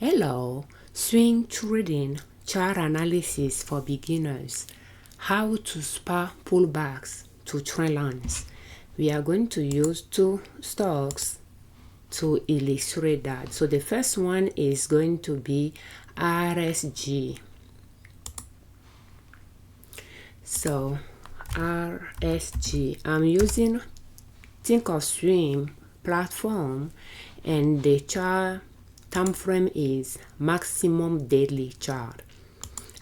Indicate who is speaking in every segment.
Speaker 1: Hello, swing trading chart analysis for beginners. How to spot pullbacks to trend lines. We are going to use two stocks to illustrate that. So the first one is going to be RSG. So RSG, I'm using Thinkorswim platform, and the chart time frame is maximum daily chart.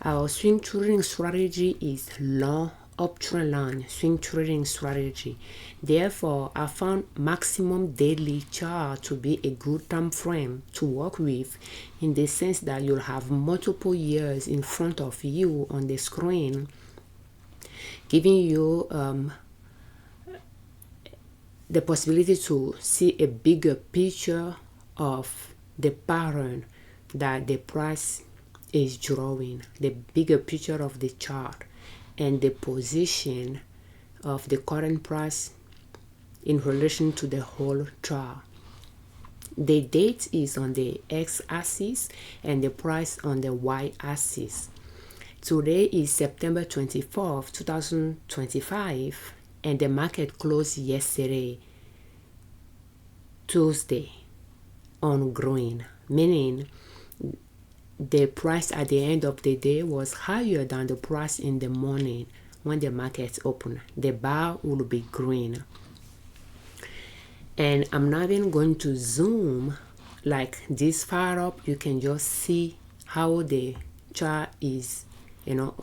Speaker 1: Our swing trading strategy is long uptrend line swing trading strategy. Therefore, I found maximum daily chart to be a good time frame to work with, in the sense that you'll have multiple years in front of you on the screen, giving you the possibility to see a bigger picture of the pattern that the price is drawing, the bigger picture of the chart and the position of the current price in relation to the whole chart. The date is on the x-axis and the price on the y-axis. Today is September 24th, 2025, and the market closed yesterday, Tuesday, on green, meaning the price at the end of the day was higher than the price in the morning. When the market opened, the bar will be green. And I'm not even going to zoom like this far up. You can just see how the chart is,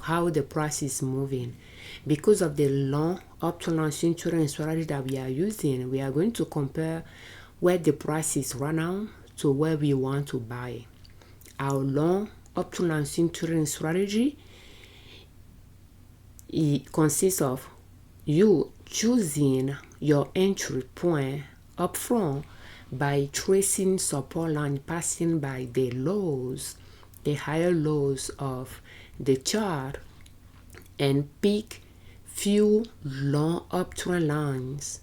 Speaker 1: how the price is moving. Because of the long uptrend swing trading strategy that we are using, we are going to compare where the price is right now to where we want to buy. Our long uptrend swing trading strategy, it consists of you choosing your entry point up front by tracing support line, passing by the lows, the higher lows of the chart, and pick few long uptrend lines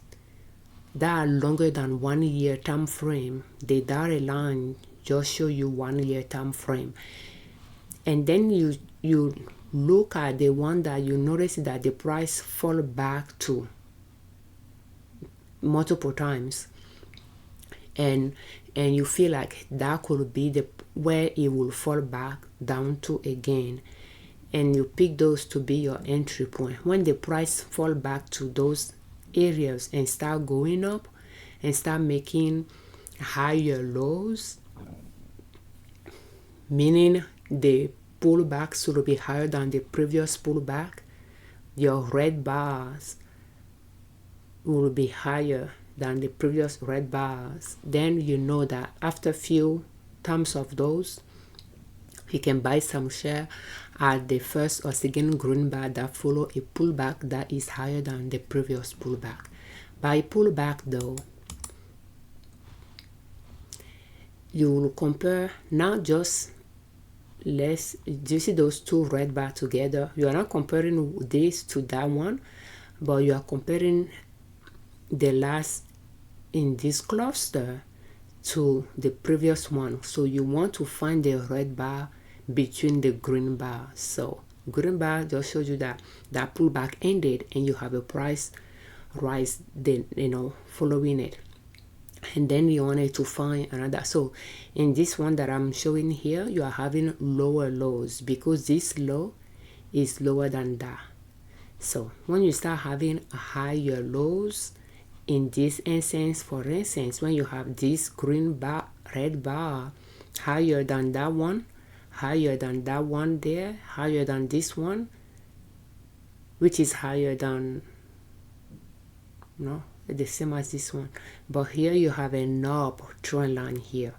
Speaker 1: that are longer than 1 year time frame. The dotted line just show you 1 year time frame, and then you look at the one that you notice that the price fall back to multiple times, and you feel like that could be the where it will fall back down to again, and you pick those to be your entry point. When the price fall back to those areas and start going up and start making higher lows, meaning the pullbacks will be higher than the previous pullback, your red bars will be higher than the previous red bars, then you know that after few times of those, you can buy some share at the first or second green bar that follow a pullback that is higher than the previous pullback. By pullback though, you will compare not just do you see those two red bars together? You are not comparing this to that one, but you are comparing the last in this cluster to the previous one. So you want to find the red bar between the green bar. So green bar just shows you that that pullback ended and you have a price rise then following it, and then you wanted to find another. So in this one that I'm showing here, you are having lower lows because this low is lower than that. So when you start having higher lows, in this instance, for instance, when you have this green bar, red bar higher than that one, higher than that one there, higher than this one, which is higher than the same as this one, but here you have a knob trend line here.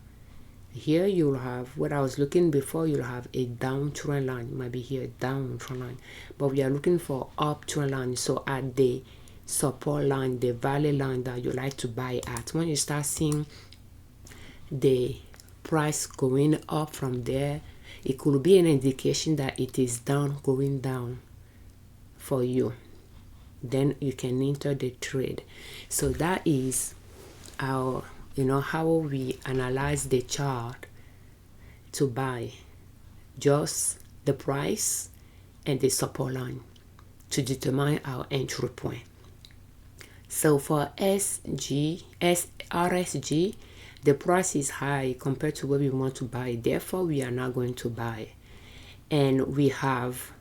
Speaker 1: Here you'll have what I was looking before. You'll have a down trend line, maybe here down trend line, but we are looking for up trend line. So at the support line, the value line that you like to buy at, when you start seeing the price going up from there, it could be an indication that it is down, going down for you. Then you can enter the trade. So that is our how we analyze the chart to buy just the price and the support line to determine our entry point. So for RSG, the price is high compared to where we want to buy. Therefore, we are not going to buy. And we have,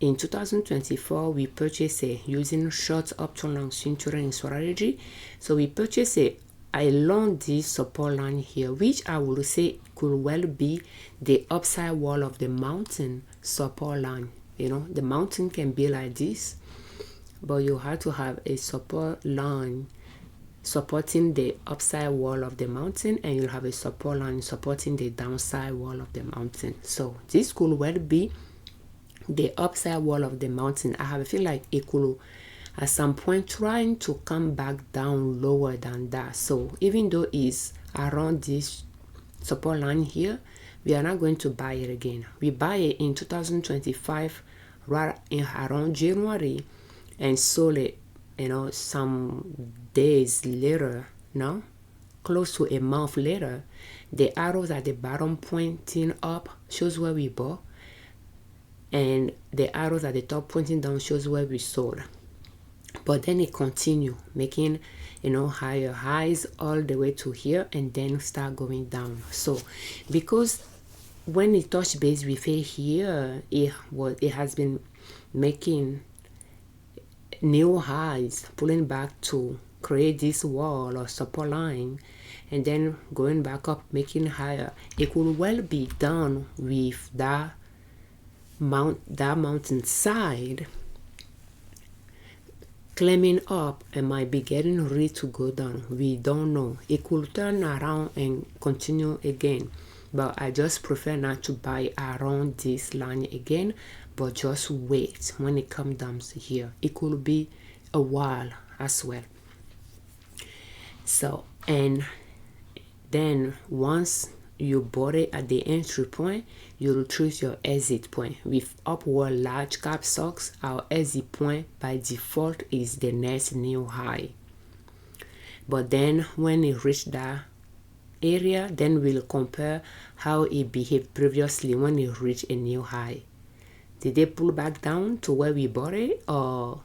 Speaker 1: in 2024, we purchased using short up to long swing trading strategy. So we purchased along this support line here, which I would say could well be the upside wall of the mountain support line. The mountain can be like this, but you have to have a support line supporting the upside wall of the mountain, and you'll have a support line supporting the downside wall of the mountain. So this could well be the upside wall of the mountain. I have a feel like it could at some point trying to come back down lower than that. So even though it's around this support line here, we are not going to buy it again. We buy it in 2025 right in around January and sold it some days later, close to a month later. The arrows at the bottom pointing up shows where we bought, and the arrows at the top pointing down shows where we sold. But then it continued making higher highs all the way to here, and then start going down. So because when it touched base with it here, it has been making new highs, pulling back to create this wall or support line, and then going back up, making higher. It could well be done with that mountain side climbing up and might be getting ready to go down. We don't know. It could turn around and continue again, but I just prefer not to buy around this line again, but just wait when it comes down here. It could be a while as well. So, and then once you bought it at the entry point, you will choose your exit point. With upward large cap stocks, our exit point by default is the next new high. But then when it reached that area, then we'll compare how it behaved previously when it reached a new high. Did they pull back down to where we bought it, or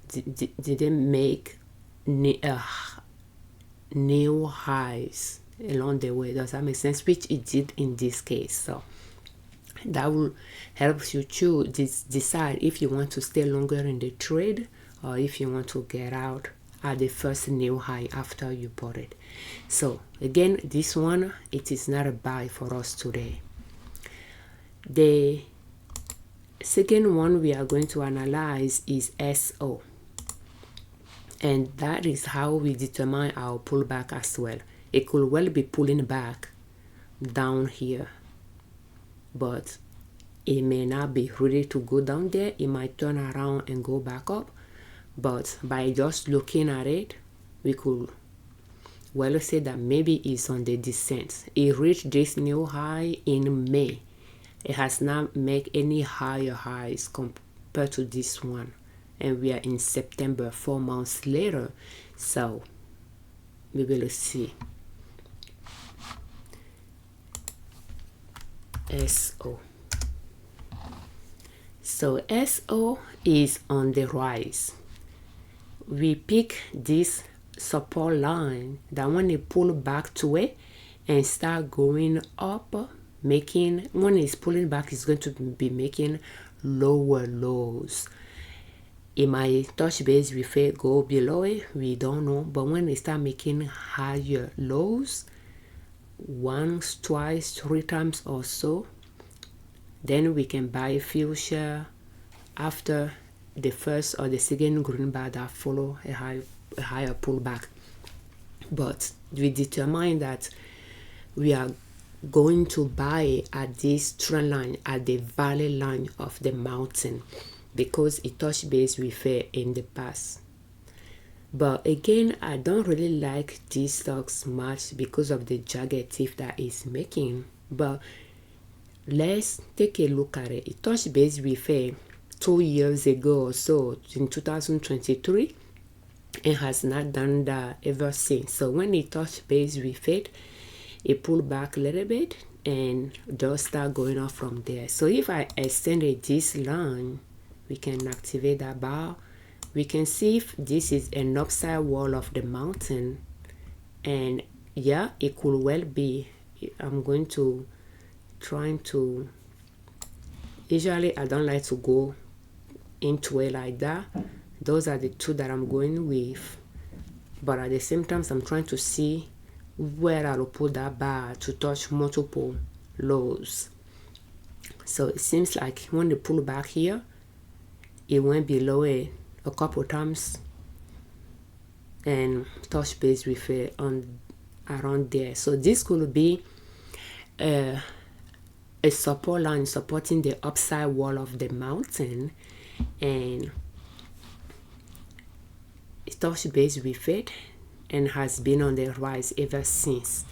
Speaker 1: did they make new highs along the way? Does that make sense? Which it did in this case. So that will help you to decide if you want to stay longer in the trade, or if you want to get out at the first new high after you bought it. So again, this one, it is not a buy for us today. The second one we are going to analyze is SO, and that is how we determine our pullback as well. It could well be pulling back down here, but it may not be ready to go down there. It might turn around and go back up, but by just looking at it, we could well say that maybe it's on the descent. It reached this new high in May. It has not made any higher highs compared to this one, and we are in September, 4 months later. So we will see. SO. So SO is on the rise. We pick this support line that when it pull back to it and start going up, when it's pulling back, it's going to be making lower lows. It might touch base with it, go below it, we don't know. But when it start making higher lows, once, twice, 3 times or so, then we can buy future after the first or the second green bar that follow a higher pullback. But we determine that we are going to buy at this trend line, at the valley line of the mountain, because it touched base with it in the past. But again, I don't really like these stocks much because of the jagged teeth that it's making. But let's take a look at it. It touched base with it 2 years ago or so, in 2023, and has not done that ever since. So when it touched base with it, it pull back a little bit and just start going up from there. So if I extended this line, we can activate that bar. We can see if this is an upside wall of the mountain, and yeah, it could well be. I'm going to usually I don't like to go into it like that. Those are the two that I'm going with, but at the same time I'm trying to see where I'll put that bar to touch multiple lows. So it seems like when they pull back here, it went below it a couple times and touch base with it on around there. So this could be a support line supporting the upside wall of the mountain, and it touched base with it and has been on the rise ever since.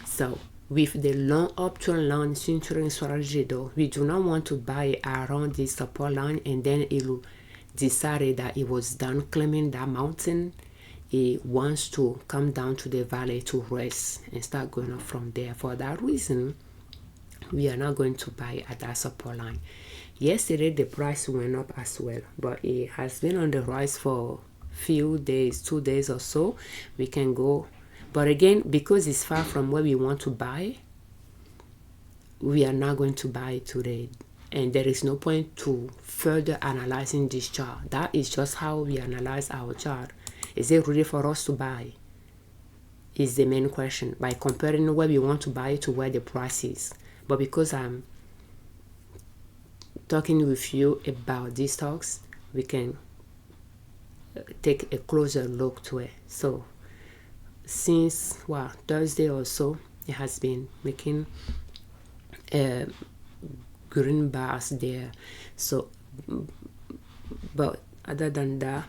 Speaker 1: So with the long uptrend line centering strategy though, we do not want to buy around this support line and then it will decide that it was done climbing that mountain. It wants to come down to the valley to rest and start going up from there. For that reason, we are not going to buy at that support line. Yesterday the price went up as well, but it has been on the rise for few days, 2 days or so. We can go, but again, because it's far from where we want to buy, we are not going to buy today, and there is no point to further analyzing this chart. That is just how we analyze our chart. Is it really for us to buy is the main question, by comparing where we want to buy to where the price is. But because I'm talking with you about these stocks, we can take a closer look to it. So since Thursday or so, it has been making green bars there. So but other than that,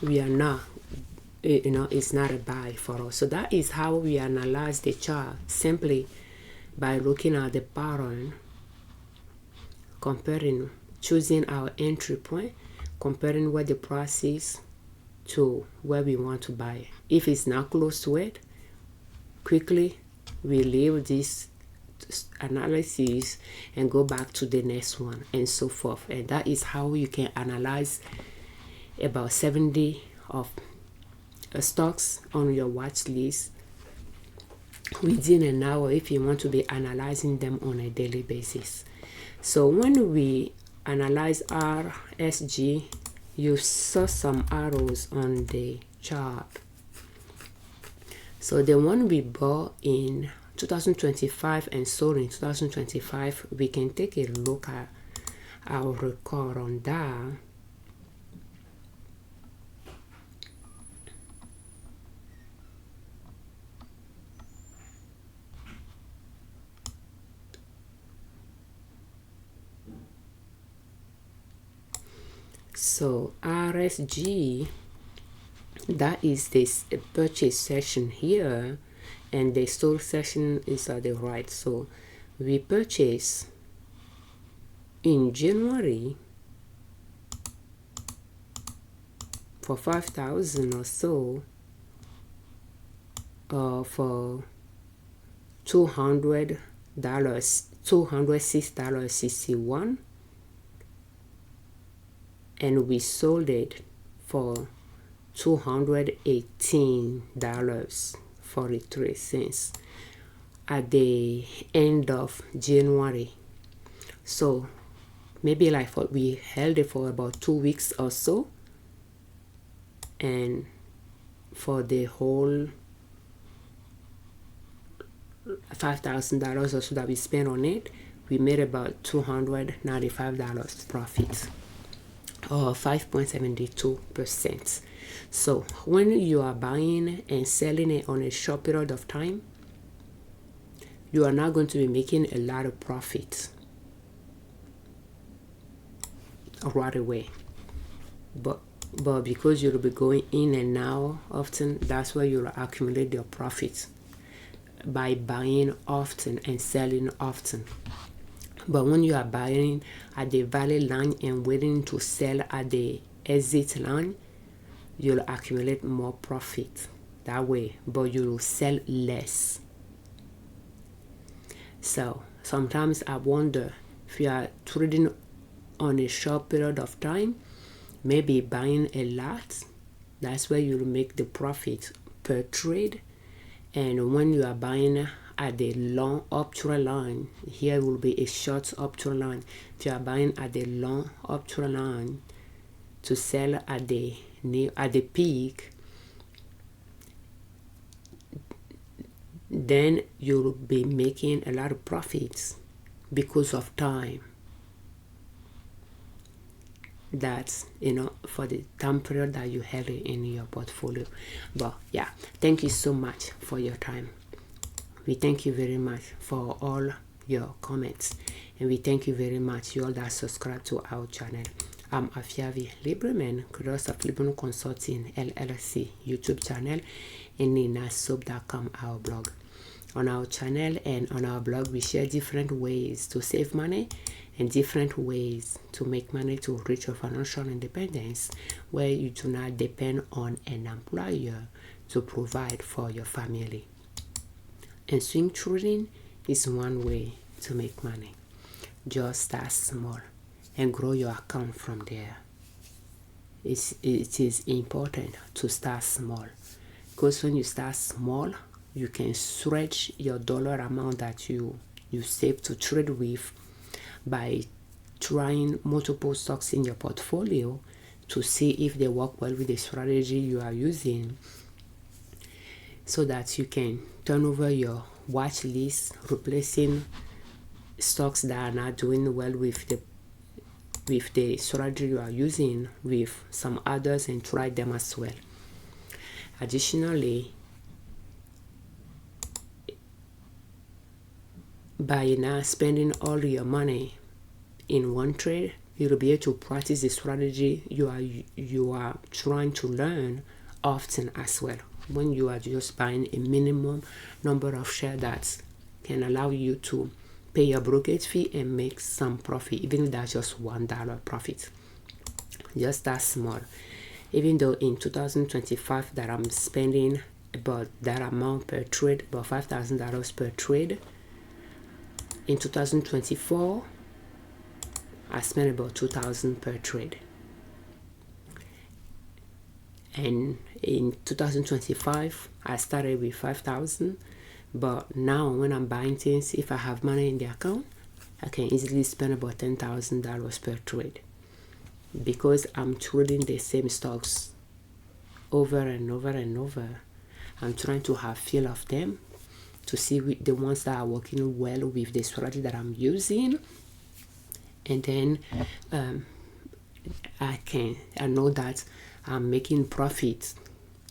Speaker 1: we are not, it's not a buy for us. So that is how we analyze the chart, simply by looking at the pattern, comparing, choosing our entry point, comparing where the price is to where we want to buy. If it's not close to it, quickly we leave this analysis and go back to the next one, and so forth. And that is how you can analyze about 70 of stocks on your watch list within an hour if you want to be analyzing them on a daily basis. So when we analyze RSG, you saw some arrows on the chart. So the one we bought in 2025 and sold in 2025, we can take a look at our record on that. So RSG, that is this purchase session here, and the sold session is at the right. So we purchased in January for 5,000 or so, for $200, $206.61, and we sold it for $218.43 at the end of January. So maybe we held it for about 2 weeks or so, and for the whole $5,000 or so that we spent on it, we made about $295 profit, or 5.72%. So when you are buying and selling it on a short period of time, you are not going to be making a lot of profit right away, but because you'll be going in and out often, that's where you'll accumulate your profits, by buying often and selling often. But when you are buying at the value line and waiting to sell at the exit line, you'll accumulate more profit. that way, but you will sell less. So sometimes I wonder, if you are trading on a short period of time, maybe buying a lot, that's where you'll make the profit per trade. And when you are buying at the long uptrend line, here will be a short uptrend line. If you are buying at the long uptrend line to sell at the peak, then you'll be making a lot of profits because of time. That's, for the time period that you held it in your portfolio. But yeah, thank you so much for your time. We thank you very much for all your comments, and we thank you very much, you all that subscribe to our channel. I'm Afiavi Liberman, creator of Liberman Consulting L.L.C YouTube channel, and ninasoap.com, our blog. On our channel and on our blog, we share different ways to save money and different ways to make money to reach your financial independence, where you do not depend on an employer to provide for your family. And swing trading is one way to make money. Just start small and grow your account from there. It is important to start small, because when you start small, you can stretch your dollar amount that you save to trade with by trying multiple stocks in your portfolio to see if they work well with the strategy you are using, so that you can turn over your watch list, replacing stocks that are not doing well with the strategy you are using with some others, and try them as well. Additionally, by not spending all your money in one trade, you'll be able to practice the strategy you are trying to learn often as well, when you are just buying a minimum number of shares that can allow you to pay your brokerage fee and make some profit, even if that's just $1 profit. Just that small. Even though in 2025 that I'm spending about that amount per trade, about $5,000 per trade, in 2024 I spent about $2,000 per trade. And in 2025 I started with $5,000, but now when I'm buying things, if I have money in the account, I can easily spend about $10,000 per trade, because I'm trading the same stocks over and over and over. I'm trying to have feel of them to see the ones that are working well with the strategy that I'm using, and then I know that I'm making profits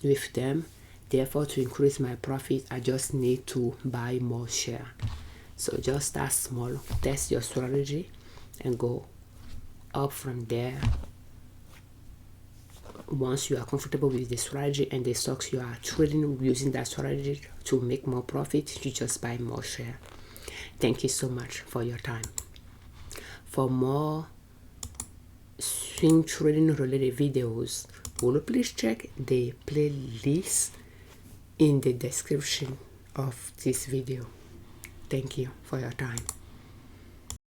Speaker 1: with them. Therefore, to increase my profit, I just need to buy more share. So just start small, test your strategy, and go up from there. Once you are comfortable with the strategy and the stocks you are trading using that strategy to make more profit, you just buy more share. Thank you so much for your time. For more swing trading related videos, will you please check the playlist in the description of this video. Thank you for your time.